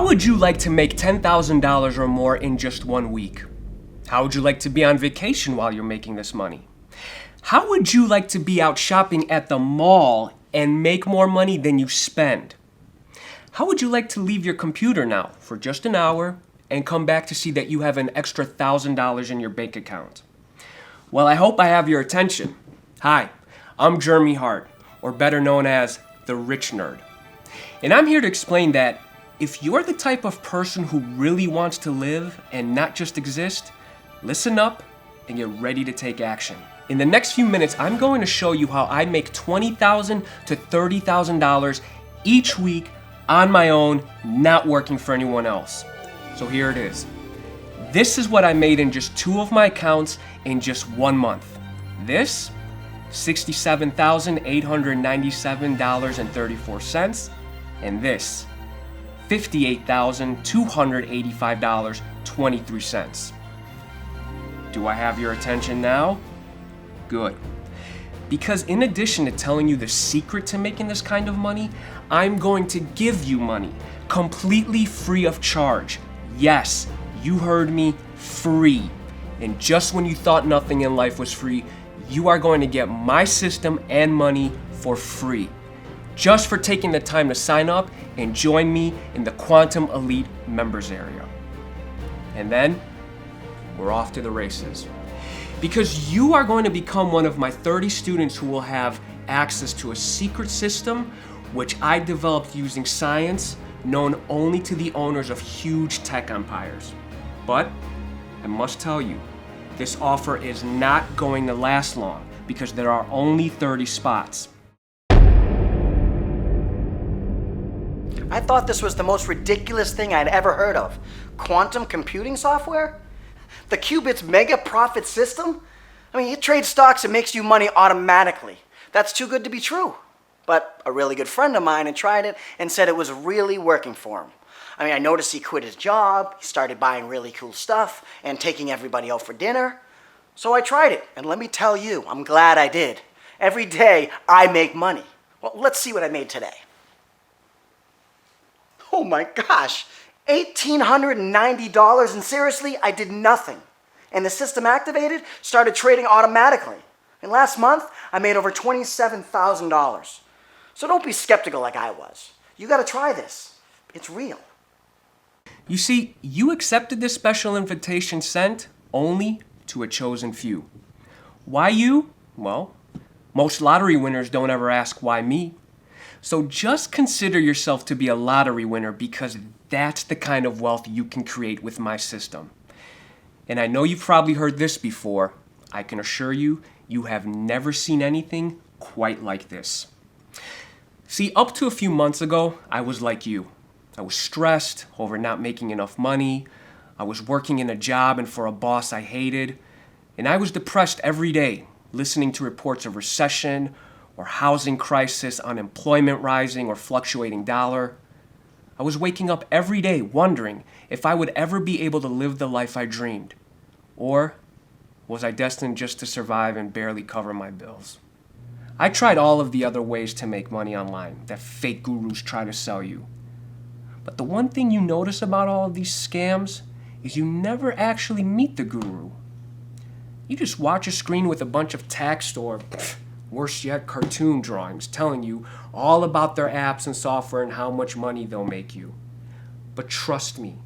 How would you like to make $10,000 or more in just 1 week? How would you like to be on vacation while you're making this money? How would you like to be out shopping at the mall and make more money than you spend? How would you like to leave your computer now for just an hour and come back to see that you have an extra $1,000 in your bank account? Well, I hope I have your attention. Hi, I'm Jeremy Hart, or better known as the Rich Nerd. And I'm here to explain that if you're the type of person who really wants to live and not just exist, listen up and get ready to take action. In the next few minutes, I'm going to show you how I make $20,000 to $30,000 each week on my own, not working for anyone else. So here it is. This is what I made in just 2 of my accounts in just 1 month. This, $67,897.34, and this, $58,285.23. Do I have your attention now? Good. Because in addition to telling you the secret to making this kind of money, I'm going to give you money completely free of charge. Yes, you heard me, free. And just when you thought nothing in life was free, you are going to get my system and money for free. Just for taking the time to sign up and join me in the Quantum Elite members area. And then, we're off to the races. Because you are going to become one of my 30 students who will have access to a secret system which I developed using science known only to the owners of huge tech empires. But I must tell you, this offer is not going to last long because there are only 30 spots. I thought this was the most ridiculous thing I'd ever heard of. Quantum computing software? The qubits mega profit system? I mean, you trade stocks, it makes you money automatically. That's too good to be true. But a really good friend of mine had tried it and said it was really working for him. I mean, I noticed he quit his job, he started buying really cool stuff and taking everybody out for dinner. So I tried it, and let me tell you, I'm glad I did. Every day, I make money. Well, let's see what I made today. Oh my gosh, $1,890, and seriously, I did nothing. And the system activated, started trading automatically. And last month, I made over $27,000. So don't be skeptical like I was. You gotta try this. It's real. You see, you accepted this special invitation sent only to a chosen few. Why you? Well, most lottery winners don't ever ask why me. So just consider yourself to be a lottery winner because that's the kind of wealth you can create with my system. And I know you've probably heard this before. I can assure you, you have never seen anything quite like this. See, up to a few months ago, I was like you. I was stressed over not making enough money. I was working in a job and for a boss I hated. And I was depressed every day, listening to reports of recession or housing crisis, unemployment rising, or fluctuating dollar. I was waking up every day wondering if I would ever be able to live the life I dreamed. Or was I destined just to survive and barely cover my bills? I tried all of the other ways to make money online that fake gurus try to sell you. But the one thing you notice about all of these scams is you never actually meet the guru. You just watch a screen with a bunch of text or, worse yet, cartoon drawings telling you all about their apps and software and how much money they'll make you. But trust me,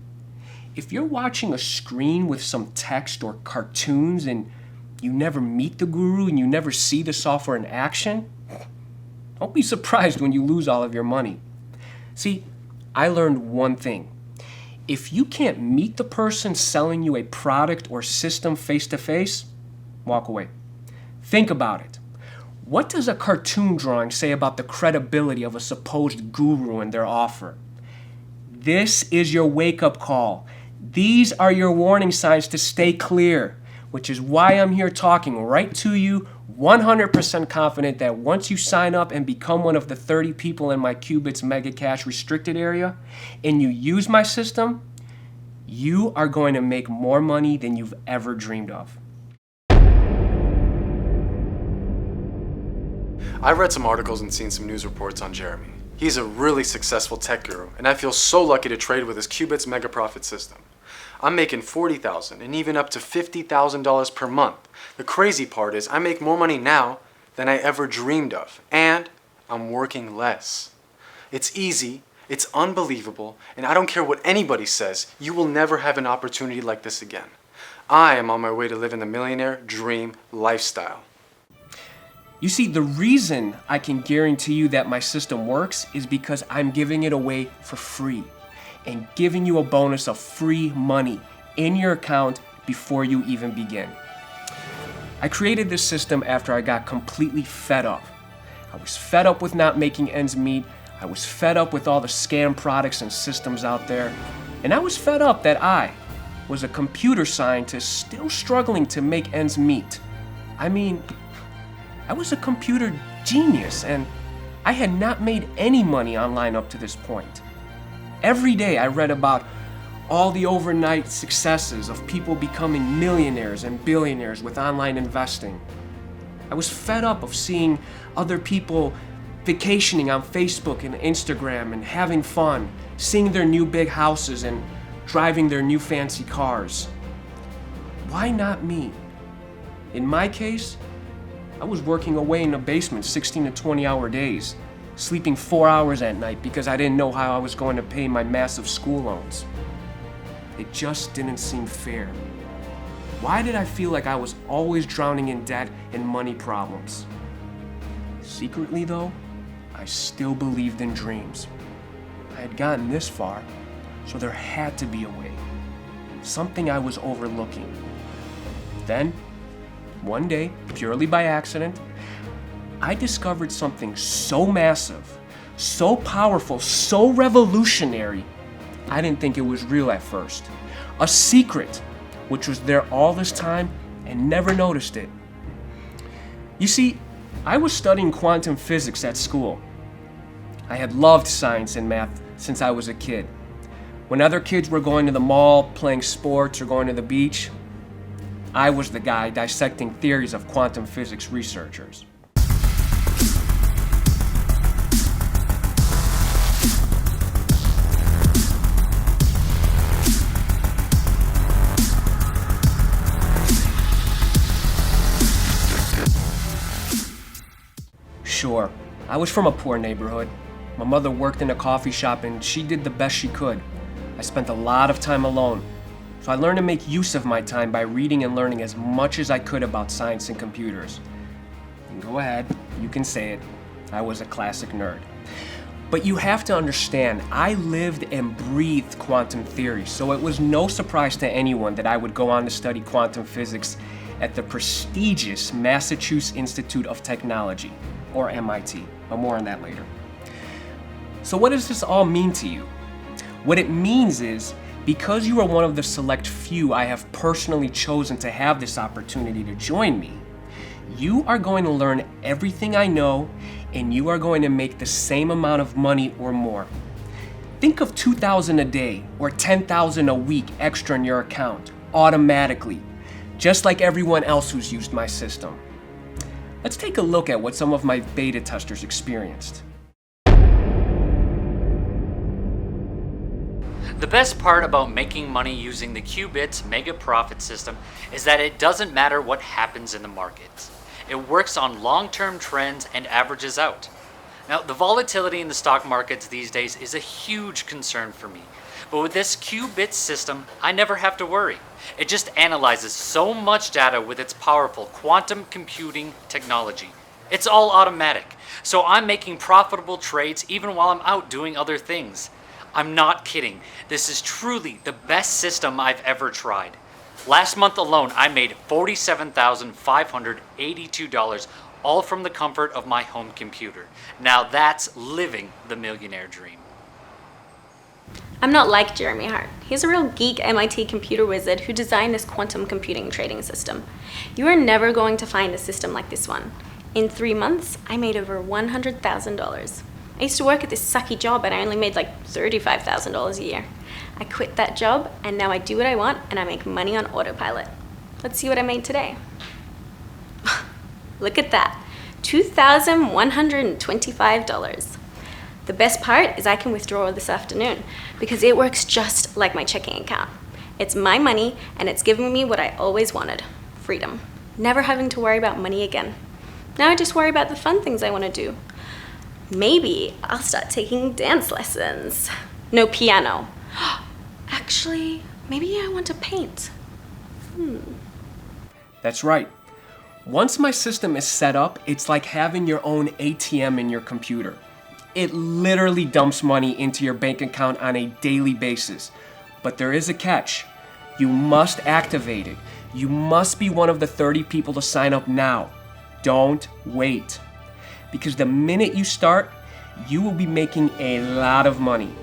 if you're watching a screen with some text or cartoons and you never meet the guru and you never see the software in action, don't be surprised when you lose all of your money. See, I learned one thing. If you can't meet the person selling you a product or system face to face, walk away. Think about it. What does a cartoon drawing say about the credibility of a supposed guru and their offer? This is your wake-up call. These are your warning signs to stay clear, which is why I'm here talking right to you, 100% confident that once you sign up and become one of the 30 people in my Qubits Mega Cash restricted area, and you use my system, you are going to make more money than you've ever dreamed of. I've read some articles and seen some news reports on Jeremy. He's a really successful tech guru, and I feel so lucky to trade with his Qubits mega profit system. I'm making $40,000 and even up to $50,000 per month. The crazy part is I make more money now than I ever dreamed of, and I'm working less. It's easy, it's unbelievable, and I don't care what anybody says, you will never have an opportunity like this again. I am on my way to living the millionaire dream lifestyle. You see, the reason I can guarantee you that my system works is because I'm giving it away for free and giving you a bonus of free money in your account before you even begin. I created this system after I got completely fed up. I was fed up with not making ends meet. I was fed up with all the scam products and systems out there. And I was fed up that I was a computer scientist still struggling to make ends meet. I mean, I was a computer genius, and I had not made any money online up to this point. Every day I read about all the overnight successes of people becoming millionaires and billionaires with online investing. I was fed up of seeing other people vacationing on Facebook and Instagram and having fun, seeing their new big houses and driving their new fancy cars. Why not me? In my case, I was working away in the basement 16 to 20-hour days, sleeping 4 hours at night because I didn't know how I was going to pay my massive school loans. It just didn't seem fair. Why did I feel like I was always drowning in debt and money problems? Secretly though, I still believed in dreams. I had gotten this far, so there had to be a way. Something I was overlooking. Then, one day, purely by accident, I discovered something so massive, so powerful, so revolutionary, I didn't think it was real at first. A secret, which was there all this time and never noticed it. You see, I was studying quantum physics at school. I had loved science and math since I was a kid. When other kids were going to the mall, playing sports, or going to the beach, I was the guy dissecting theories of quantum physics researchers. Sure, I was from a poor neighborhood. My mother worked in a coffee shop and she did the best she could. I spent a lot of time alone. So I learned to make use of my time by reading and learning as much as I could about science and computers. And go ahead, you can say it. I was a classic nerd. But you have to understand, I lived and breathed quantum theory, so it was no surprise to anyone that I would go on to study quantum physics at the prestigious Massachusetts Institute of Technology, or MIT, but more on that later. So what does this all mean to you? What it means is, because you are one of the select few I have personally chosen to have this opportunity to join me, you are going to learn everything I know, and you are going to make the same amount of money or more. Think of $2,000 a day or $10,000 a week extra in your account, automatically, just like everyone else who's used my system. Let's take a look at what some of my beta testers experienced. The best part about making money using the Qubits mega profit system is that it doesn't matter what happens in the markets. It works on long-term trends and averages out. Now, the volatility in the stock markets these days is a huge concern for me. But with this Qubits system, I never have to worry. It just analyzes so much data with its powerful quantum computing technology. It's all automatic, so I'm making profitable trades even while I'm out doing other things. I'm not kidding. This is truly the best system I've ever tried. Last month alone, I made $47,582, all from the comfort of my home computer. Now that's living the millionaire dream. I'm not like Jeremy Hart. He's a real geek MIT computer wizard who designed this quantum computing trading system. You are never going to find a system like this one. In 3 months, I made over $100,000. I used to work at this sucky job and I only made like $35,000 a year. I quit that job and now I do what I want and I make money on autopilot. Let's see what I made today. Look at that, $2,125. The best part is I can withdraw this afternoon because it works just like my checking account. It's my money and it's giving me what I always wanted, freedom. Never having to worry about money again. Now I just worry about the fun things I want to do. Maybe I'll start taking dance lessons. No piano. Actually, maybe I want to paint. That's right. Once my system is set up, it's like having your own ATM in your computer. It literally dumps money into your bank account on a daily basis. But there is a catch. You must activate it. You must be one of the 30 people to sign up now. Don't wait. Because the minute you start, you will be making a lot of money.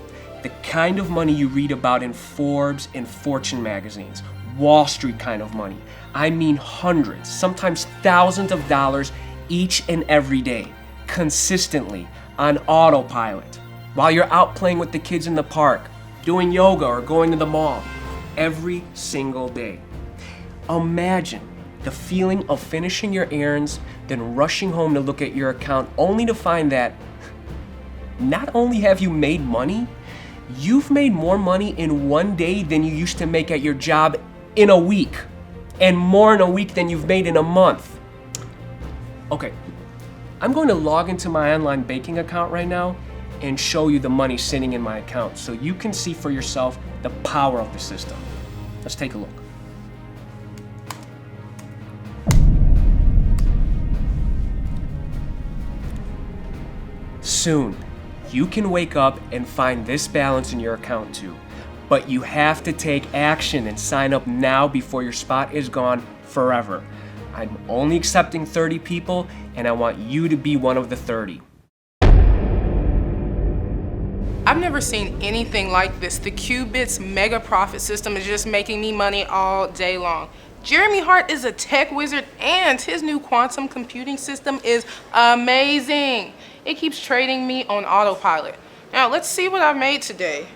The kind of money you read about in Forbes and Fortune magazines. Wall Street kind of money. I mean hundreds, sometimes thousands of dollars each and every day, consistently, on autopilot, while you're out playing with the kids in the park, doing yoga or going to the mall, every single day. Imagine the feeling of finishing your errands, then rushing home to look at your account only to find that not only have you made money, you've made more money in one day than you used to make at your job in a week, and more in a week than you've made in a month. Okay, I'm going to log into my online banking account right now and show you the money sitting in my account so you can see for yourself the power of the system. Let's take a look. Soon, you can wake up and find this balance in your account too. But you have to take action and sign up now before your spot is gone forever. I'm only accepting 30 people, and I want you to be one of the 30. I've never seen anything like this. The Qubits mega profit system is just making me money all day long. Jeremy Hart is a tech wizard, and his new quantum computing system is amazing. It keeps trading me on autopilot. Now let's see what I've made today.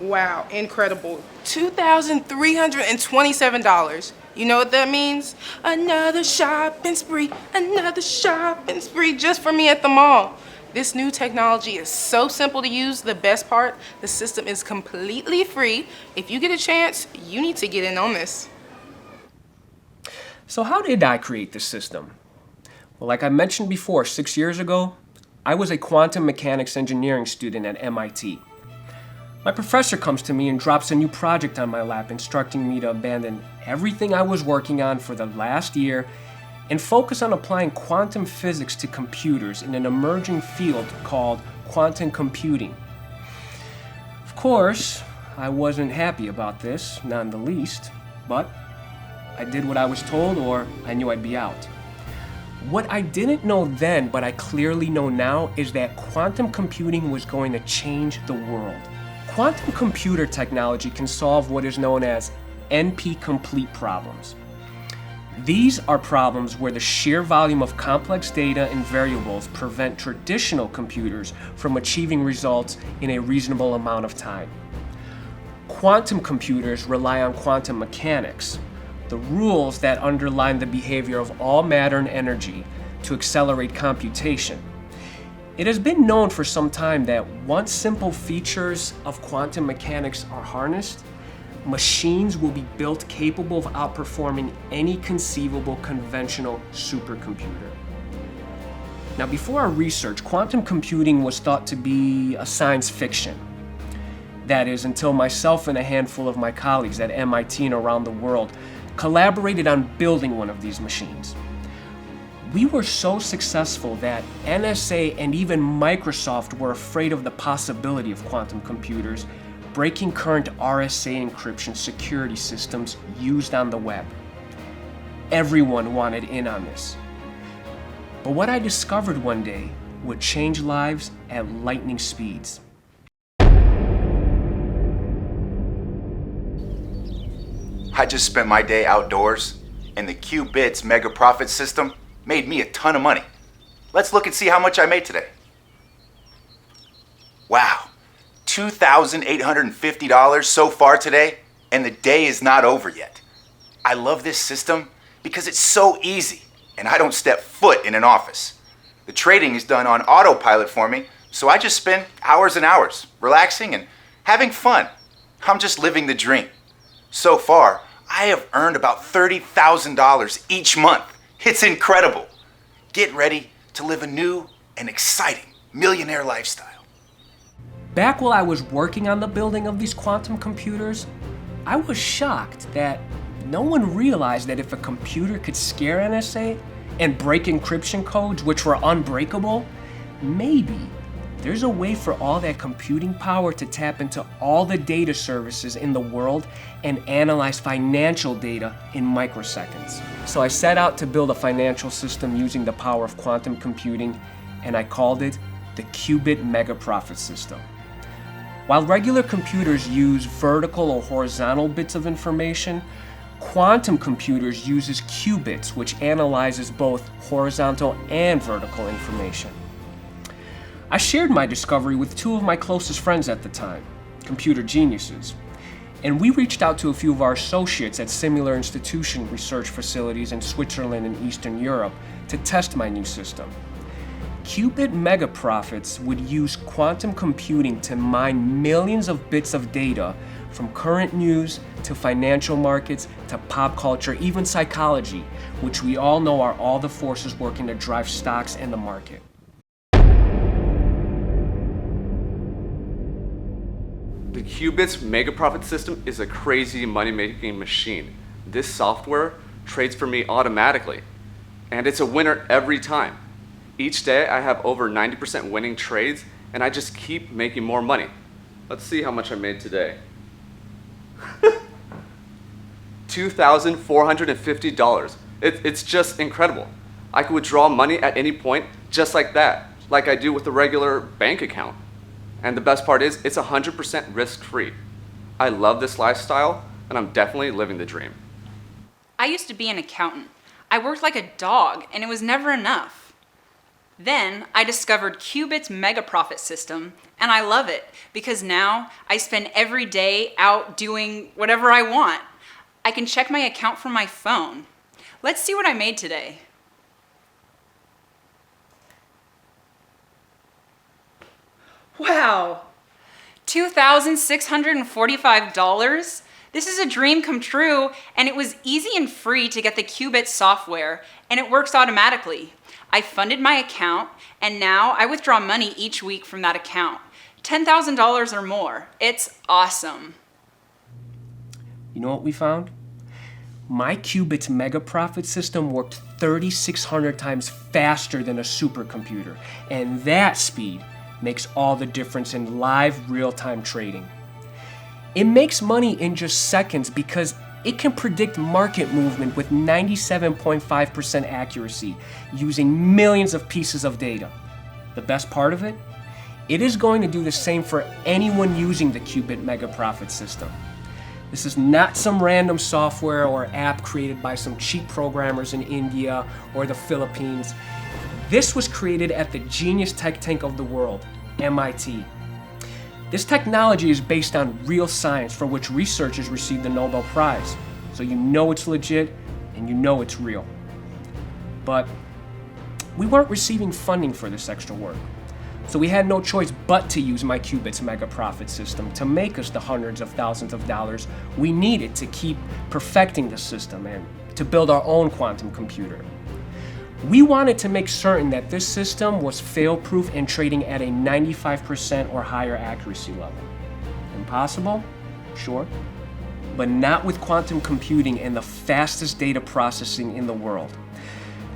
Wow, incredible. $2,327. You know what that means? Another shopping spree just for me at the mall. This new technology is so simple to use. The best part, the system is completely free. If you get a chance, you need to get in on this. So how did I create this system? Well, like I mentioned before, 6 years ago, I was a quantum mechanics engineering student at MIT. My professor comes to me and drops a new project on my lap, instructing me to abandon everything I was working on for the last year and focus on applying quantum physics to computers in an emerging field called quantum computing. Of course, I wasn't happy about this, not in the least, but I did what I was told, or I knew I'd be out. What I didn't know then, but I clearly know now, is that quantum computing was going to change the world. Quantum computer technology can solve what is known as NP-complete problems. These are problems where the sheer volume of complex data and variables prevent traditional computers from achieving results in a reasonable amount of time. Quantum computers rely on quantum mechanics, the rules that underlie the behavior of all matter and energy, to accelerate computation. It has been known for some time that once simple features of quantum mechanics are harnessed, machines will be built capable of outperforming any conceivable conventional supercomputer. Now, before our research, quantum computing was thought to be a science fiction. That is, until myself and a handful of my colleagues at MIT and around the world collaborated on building one of these machines. We were so successful that NSA and even Microsoft were afraid of the possibility of quantum computers breaking current RSA encryption security systems used on the web. Everyone wanted in on this. But what I discovered one day would change lives at lightning speeds. I just spent my day outdoors, and the Qubits mega profit system made me a ton of money. Let's look and see how much I made today. Wow, $2,850 so far today, and the day is not over yet. I love this system because it's so easy, and I don't step foot in an office. The trading is done on autopilot for me, So I just spend hours and hours relaxing and having fun. I'm just living the dream. So far, I have earned about $30,000 each month. It's incredible. Get ready to live a new and exciting millionaire lifestyle. Back while I was working on the building of these quantum computers, I was shocked that no one realized that if a computer could scare NSA and break encryption codes which were unbreakable, maybe there's a way for all that computing power to tap into all the data services in the world and analyze financial data in microseconds. So I set out to build a financial system using the power of quantum computing, and I called it the qubit mega profit system. While regular computers use vertical or horizontal bits of information, quantum computers uses qubits, which analyzes both horizontal and vertical information. I shared my discovery with two of my closest friends at the time, computer geniuses, and we reached out to a few of our associates at similar institution research facilities in Switzerland and Eastern Europe to test my new system. Qubit mega profits would use quantum computing to mine millions of bits of data from current news to financial markets to pop culture, even psychology, which we all know are all the forces working to drive stocks and the market. The qubits mega profit system is a crazy money-making machine. This software trades for me automatically, and it's a winner every time. Each day I have over 90% winning trades, and I just keep making more money. Let's see how much I made today. $2,450. It's just incredible. I could withdraw money at any point just like that, like I do with a regular bank account. And the best part is, it's 100% risk-free. I love this lifestyle, and I'm definitely living the dream. I used to be an accountant. I worked like a dog, and it was never enough. Then I discovered Qubit's mega profit system, and I love it because now I spend every day out doing whatever I want. I can check my account from my phone. Let's see what I made today. Wow, $2,645? This is a dream come true, and it was easy and free to get the Qubit software, and it works automatically. I funded my account, and now I withdraw money each week from that account. $10,000 or more. It's awesome. You know what we found? My qubits mega profit system worked 3,600 times faster than a supercomputer, and that speed makes all the difference in live real-time trading. It makes money in just seconds because it can predict market movement with 97.5% accuracy using millions of pieces of data. The best part of it? It is going to do the same for anyone using the qubit mega profit system. This is not some random software or app created by some cheap programmers in India or the Philippines. This was created at the genius tech tank of the world, MIT. This technology is based on real science for which researchers received the Nobel Prize. So you know it's legit and you know it's real. But we weren't receiving funding for this extra work. So we had no choice but to use my qubits mega profit system to make us the hundreds of thousands of dollars we needed to keep perfecting the system and to build our own quantum computer. We wanted to make certain that this system was fail-proof and trading at a 95% or higher accuracy level. Impossible? Sure. But not with quantum computing and the fastest data processing in the world.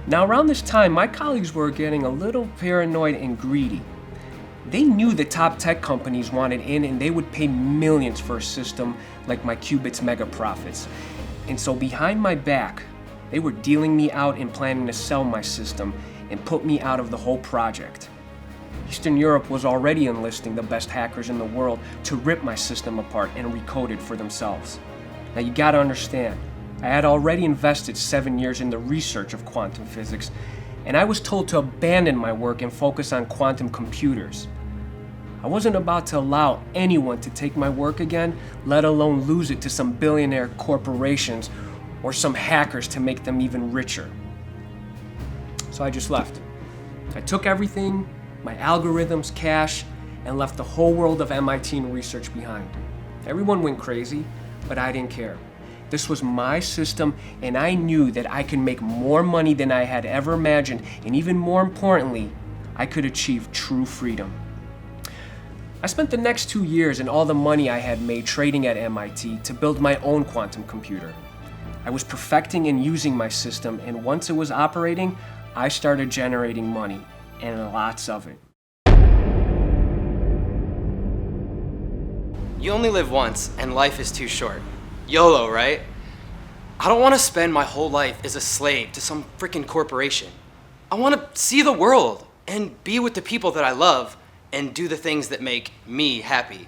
Now, around this time, my colleagues were getting a little paranoid and greedy. They knew the top tech companies wanted in, and they would pay millions for a system like my qubits mega profits. And so behind my back, they were dealing me out and planning to sell my system and put me out of the whole project. Eastern Europe was already enlisting the best hackers in the world to rip my system apart and recode it for themselves. Now you gotta understand, I had already invested 7 years in the research of quantum physics, and I was told to abandon my work and focus on quantum computers. I wasn't about to allow anyone to take my work again, let alone lose it to some billionaire corporations or some hackers to make them even richer. So I just left. I took everything my algorithms, cash, and left the whole world of MIT and research behind. Everyone went crazy, but I didn't care. This was my system, and I knew that I could make more money than I had ever imagined, and even more importantly, I could achieve true freedom. I spent the next 2 years and all the money I had made trading at MIT to build my own quantum computer. I was perfecting and using my system, and once it was operating, I started generating money, and lots of it. You only live once, and life is too short. YOLO, right? I don't want to spend my whole life as a slave to some freaking corporation. I want to see the world and be with the people that I love and do the things that make me happy.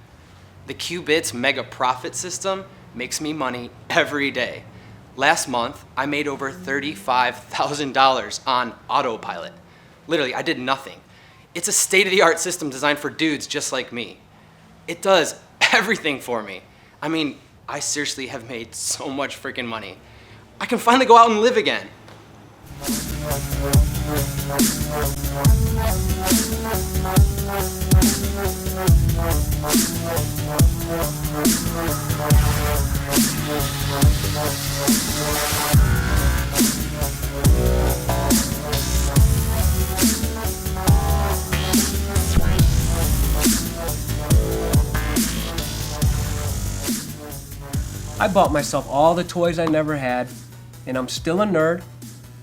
The Qubits mega profit system makes me money every day. Last month, I made over $35,000 on autopilot. Literally, I did nothing. It's a state-of-the-art system designed for dudes just like me. It does everything for me. I mean, I seriously have made so much freaking money. I can finally go out and live again. I bought myself all the toys I never had, and I'm still a nerd,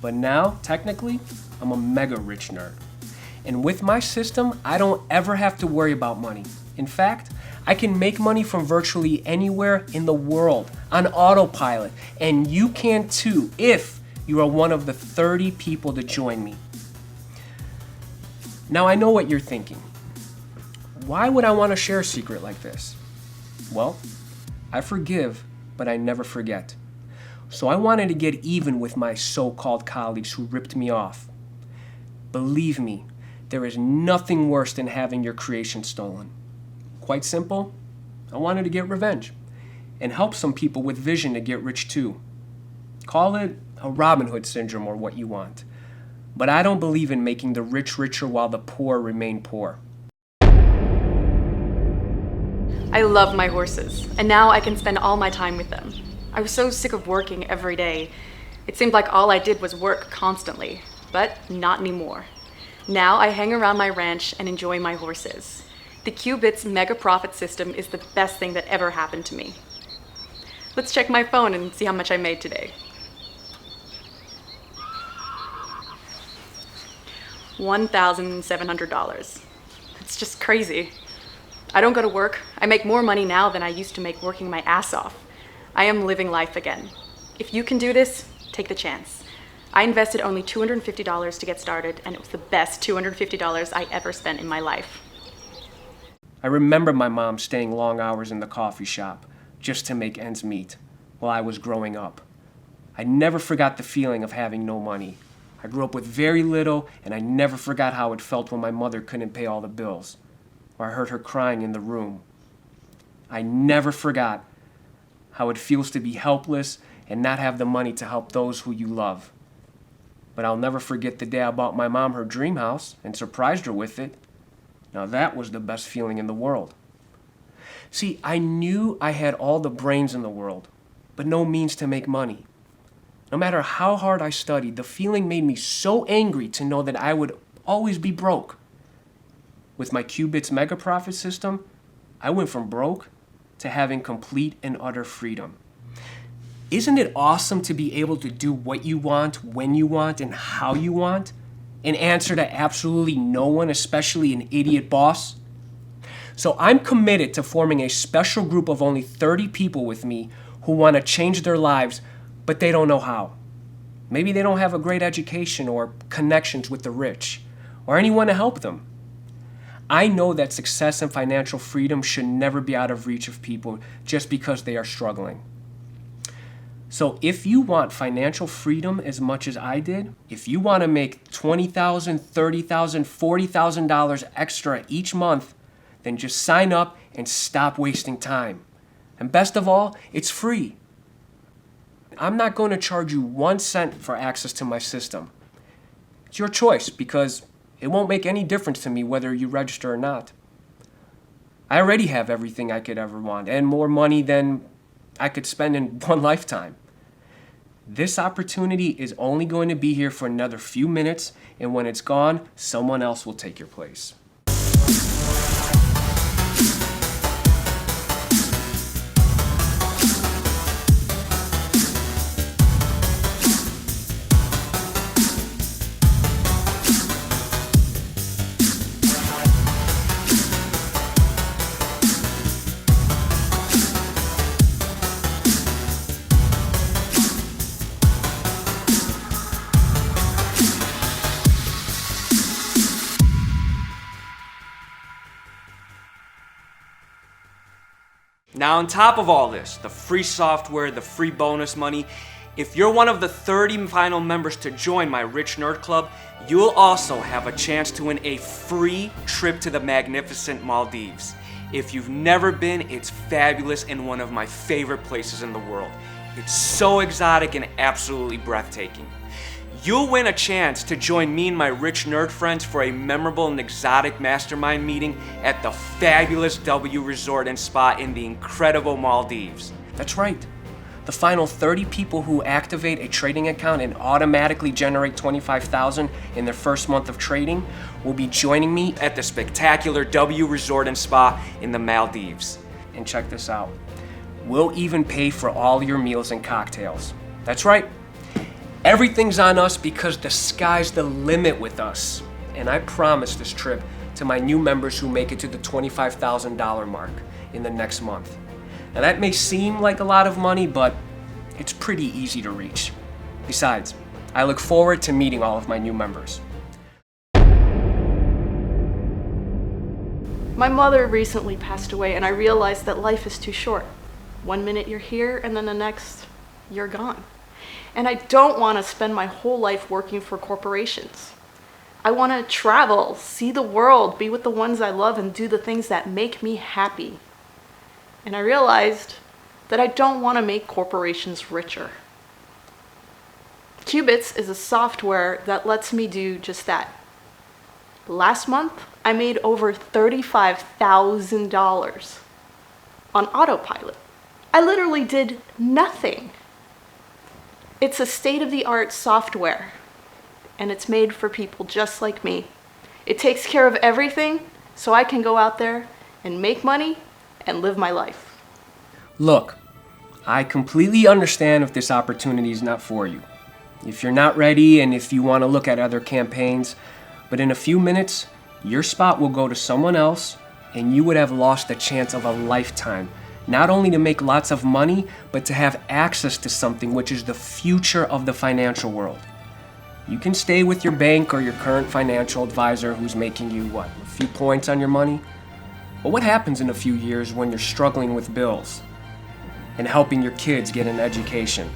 but now, technically, I'm a mega rich nerd. And with my system, I don't ever have to worry about money. In fact, I can make money from virtually anywhere in the world on autopilot, and you can too if you are one of the 30 people to join me. Now I know what you're thinking. Why would I want to share a secret like this? Well, I forgive, but I never forget. So I wanted to get even with my so-called colleagues who ripped me off. Believe me, there is nothing worse than having your creation stolen. Quite simple, I wanted to get revenge and help some people with vision to get rich too. Call it a Robin Hood syndrome or what you want. But I don't believe in making the rich richer while the poor remain poor. I love my horses, and now I can spend all my time with them. I was so sick of working every day. It seemed like all I did was work constantly, but not anymore. Now I hang around my ranch and enjoy my horses. The Qubits mega profit system is the best thing that ever happened to me. Let's check my phone and see how much I made today. $1,700. It's just crazy. I don't go to work. I make more money now than I used to make working my ass off. I am living life again. If you can do this, take the chance. I invested only $250 to get started, and it was the best $250 I ever spent in my life. I remember my mom staying long hours in the coffee shop just to make ends meet while I was growing up. I never forgot the feeling of having no money. I grew up with very little, and I never forgot how it felt when my mother couldn't pay all the bills, or I heard her crying in the room. I never forgot how it feels to be helpless and not have the money to help those who you love. But I'll never forget the day I bought my mom her dream house and surprised her with it. Now that was the best feeling in the world. See, I knew I had all the brains in the world, but no means to make money. No matter how hard I studied, the feeling made me so angry to know that I would always be broke. With my Qubits mega profit system, I went from broke to having complete and utter freedom. Isn't it awesome to be able to do what you want, when you want, and how you want, and answer to absolutely no one, especially an idiot boss? So I'm committed to forming a special group of only 30 people with me who want to change their lives, but they don't know how. Maybe they don't have a great education or connections with the rich, or anyone to help them. I know that success and financial freedom should never be out of reach of people just because they are struggling. So if you want financial freedom as much as I did, if you want to make $20,000, $30,000, $40,000 extra each month, then just sign up and stop wasting time. And best of all, it's free. I'm not going to charge you 1 cent for access to my system. It's your choice because It won't make any difference to me whether you register or not. I already have everything I could ever want and more money than I could spend in one lifetime. This opportunity is only going to be here for another few minutes, and when it's gone, someone else will take your place. Now, on top of all this, the free software, the free bonus money, if you're one of the 30 final members to join my Rich Nerd Club, you'll also have a chance to win a free trip to the magnificent Maldives. If you've never been, it's fabulous and one of my favorite places in the world. It's so exotic and absolutely breathtaking. You'll win a chance to join me and my rich nerd friends for a memorable and exotic mastermind meeting at the fabulous W Resort and Spa in the incredible Maldives. That's right. The final 30 people who activate a trading account and automatically generate $25,000 in their first month of trading will be joining me at the spectacular W Resort and Spa in the Maldives. And check this out. We'll even pay for all your meals and cocktails. That's right. Everything's on us because the sky's the limit with us. And I promise this trip to my new members who make it to the $25,000 mark in the next month. Now that may seem like a lot of money, but it's pretty easy to reach. Besides, I look forward to meeting all of my new members. My mother recently passed away, and I realized that life is too short. 1 minute you're here, and then the next, you're gone. And I don't want to spend my whole life working for corporations. I want to travel, see the world, be with the ones I love, and do the things that make me happy. And I realized that I don't want to make corporations richer. Qubits is a software that lets me do just that. Last month, I made over $35,000 on autopilot. I literally did nothing. It's a state-of-the-art software, and it's made for people just like me. It takes care of everything so I can go out there and make money and live my life. Look, I completely understand if this opportunity is not for you. If you're not ready and if you want to look at other campaigns, but in a few minutes, your spot will go to someone else and you would have lost the chance of a lifetime. Not only to make lots of money, but to have access to something which is the future of the financial world. You can stay with your bank or your current financial advisor who's making you, a few points on your money? But what happens in a few years when you're struggling with bills and helping your kids get an education?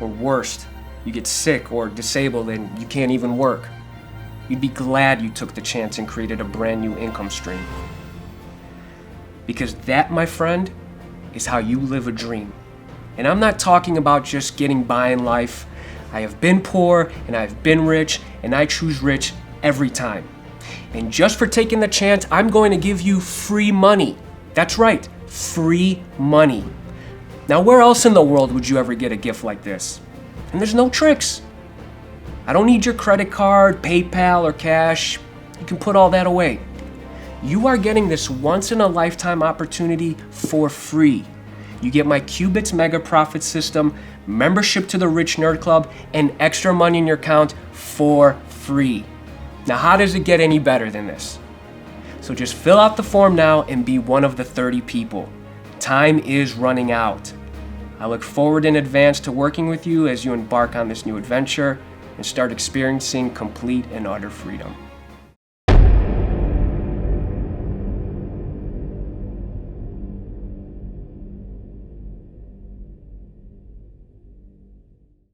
Or worst, you get sick or disabled and you can't even work. You'd be glad you took the chance and created a brand new income stream. Because that, my friend, is how you live a dream. And I'm not talking about just getting by in life. I have been poor and I've been rich, and I choose rich every time. And just for taking the chance, I'm going to give you free money. That's right, free money. Now, where else in the world would you ever get a gift like this? And there's no tricks. I don't need your credit card, PayPal, or cash. You can put all that away. You are getting this once-in-a-lifetime opportunity for free. You get my Qubits Mega Profit System, membership to the Rich Nerd Club, and extra money in your account for free. Now, how does it get any better than this? So just fill out the form now and be one of the 30 people. Time is running out. I look forward in advance to working with you as you embark on this new adventure and start experiencing complete and utter freedom.